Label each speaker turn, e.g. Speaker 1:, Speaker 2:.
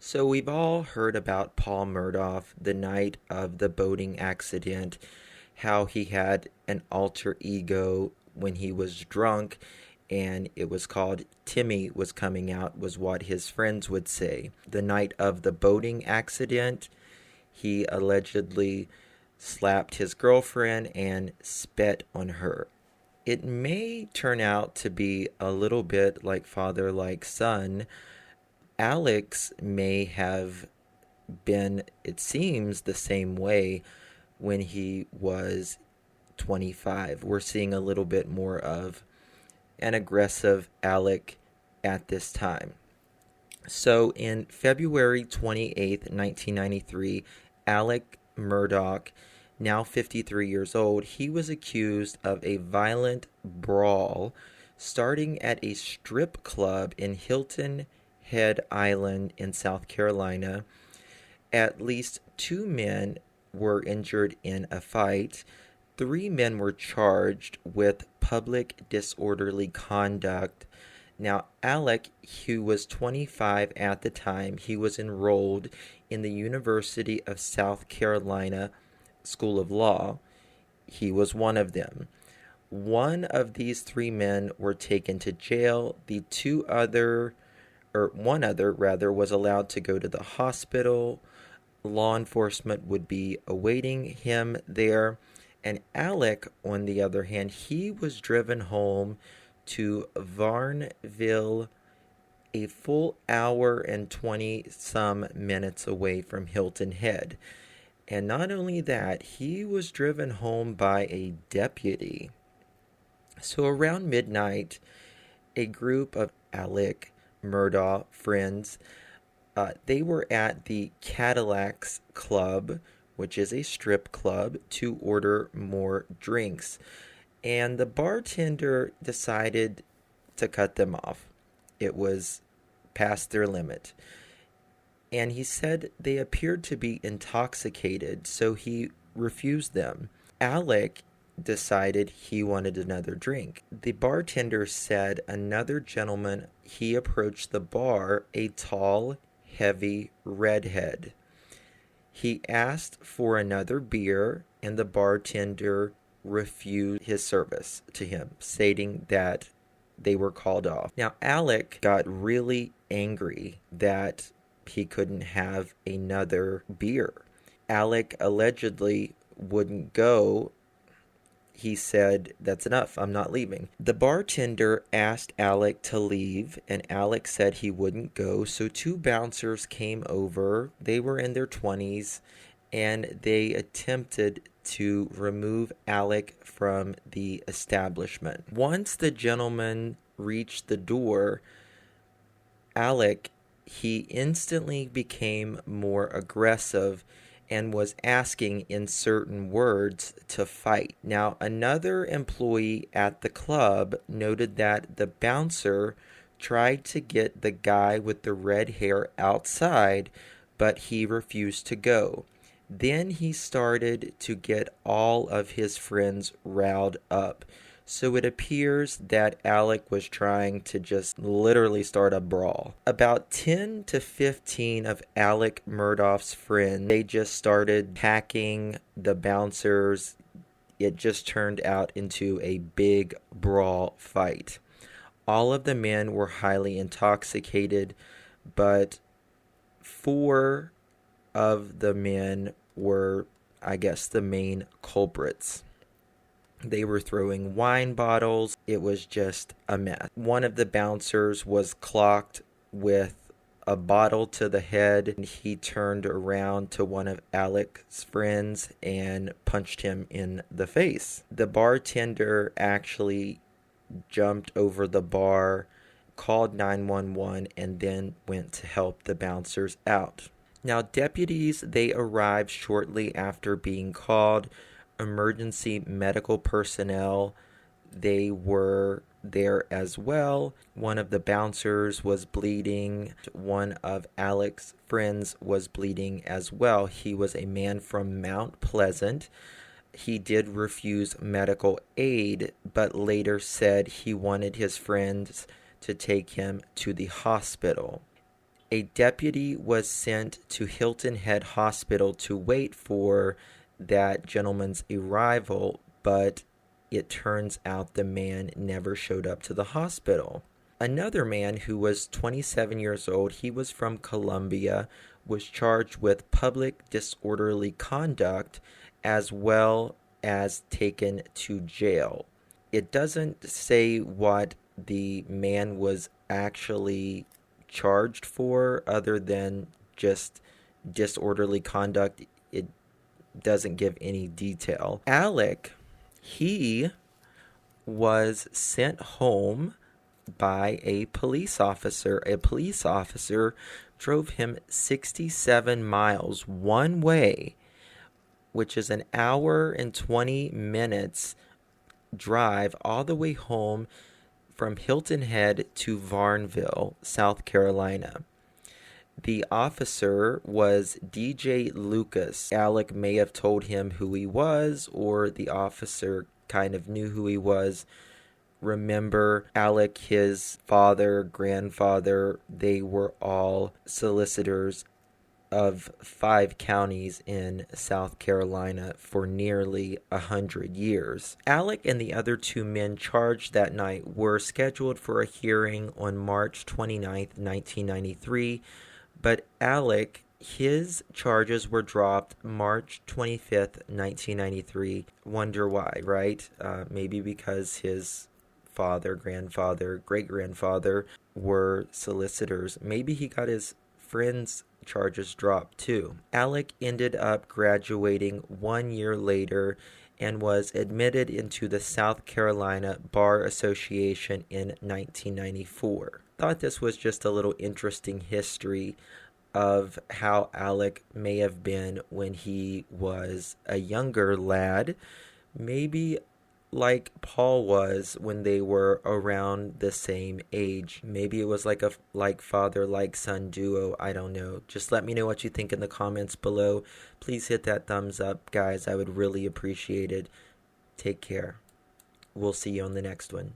Speaker 1: So we've all heard about Paul Murdaugh the night of the boating accident, how he had an alter ego when he was drunk, and it was called Timmy was coming out, was what his friends would say. The night of the boating accident, he allegedly slapped his girlfriend and spat on her. It may turn out to be a little bit like father, like son. Alex may have been, it seems, the same way when he was 25. We're seeing a little bit more of an aggressive Alec at this time. So in February 28th, 1993, Alec Murdaugh, now 53 years old, he was accused of a violent brawl starting at a strip club in Hilton Head Island in South Carolina. At least 2 men were injured in a fight. 3 men were charged with public disorderly conduct. Now, Alec, who was 25 at the time, he was enrolled in the University of South Carolina School of Law. He was one of them. One of these 3 men were taken to jail. One other rather, was allowed to go to the hospital. Law enforcement would be awaiting him there. And Alec, on the other hand, he was driven home to Varnville, a full hour and 20 some minutes away from Hilton Head. And not only that, he was driven home by a deputy. So around midnight, a group of Alec Murdaugh friends, they were at the Cadillacs Club, which is a strip club, to order more drinks. And the bartender decided to cut them off. It was past their limit. And he said they appeared to be intoxicated, so he refused them. Alec decided he wanted another drink. The bartender said another gentleman, he approached the bar, a tall, heavy redhead. He asked for another beer, and the bartender refused his service to him, stating that they were called off. Now, Alec got really angry that he couldn't have another beer. Alec allegedly wouldn't go. He said, "That's enough, I'm not leaving." The bartender asked Alec to leave, and Alec said he wouldn't go. So 2 bouncers came over. They were in their 20s, and they attempted to remove Alec from the establishment. Once the gentleman reached the door, Alec, he instantly became more aggressive and was asking in certain words to fight. Now, another employee at the club noted that the bouncer tried to get the guy with the red hair outside, but he refused to go. Then he started to get all of his friends riled up. So it appears that Alec was trying to just literally start a brawl. About 10 to 15 of Alec Murdaugh's friends, they just started attacking the bouncers. It just turned out into a big brawl fight. All of the men were highly intoxicated, but 4 of the men were, I guess, the main culprits. They were throwing wine bottles. It was just a mess. One of the bouncers was clocked with a bottle to the head, and he turned around to one of Alec's friends and punched him in the face. The bartender actually jumped over the bar, called 911, and then went to help the bouncers out. Now, deputies, they arrived shortly after being called. Emergency medical personnel, they were there as well. One of the bouncers was bleeding. One of Alec's friends was bleeding as well. He was a man from Mount Pleasant. He did refuse medical aid, but later said he wanted his friends to take him to the hospital. A deputy was sent to Hilton Head Hospital to wait for that gentleman's arrival, but it turns out the man never showed up to the hospital. Another man who was 27 years old, he was from Colombia, was charged with public disorderly conduct as well as taken to jail. It doesn't say what the man was actually charged for other than just disorderly conduct. It doesn't give any detail. Alec, he was sent home by a police officer. A police officer drove him 67 miles one way, which is an hour and 20 minutes drive all the way home from Hilton Head to Varnville, South Carolina. The officer was DJ Lucas. Alec may have told him who he was, or the officer kind of knew who he was. Remember, Alec, his father, grandfather, they were all solicitors of 5 counties in South Carolina for nearly 100 years. Alec and the other 2 men charged that night were scheduled for a hearing on March 29th, 1993, but Alec, his charges were dropped March 25th, 1993. Wonder why, right? Maybe because his father, grandfather, great-grandfather were solicitors. Maybe he got his friend's charges dropped too. Alec ended up graduating 1 year later and was admitted into the South Carolina Bar Association in 1994. Thought this was just a little interesting history of how Alec may have been when he was a younger lad, maybe like Paul was when they were around the same age. Maybe it was like a like father, like son duo. I don't know. Just let me know what you think in the comments below. Please hit that thumbs up, guys. I would really appreciate it. Take care. We'll see you on the next one.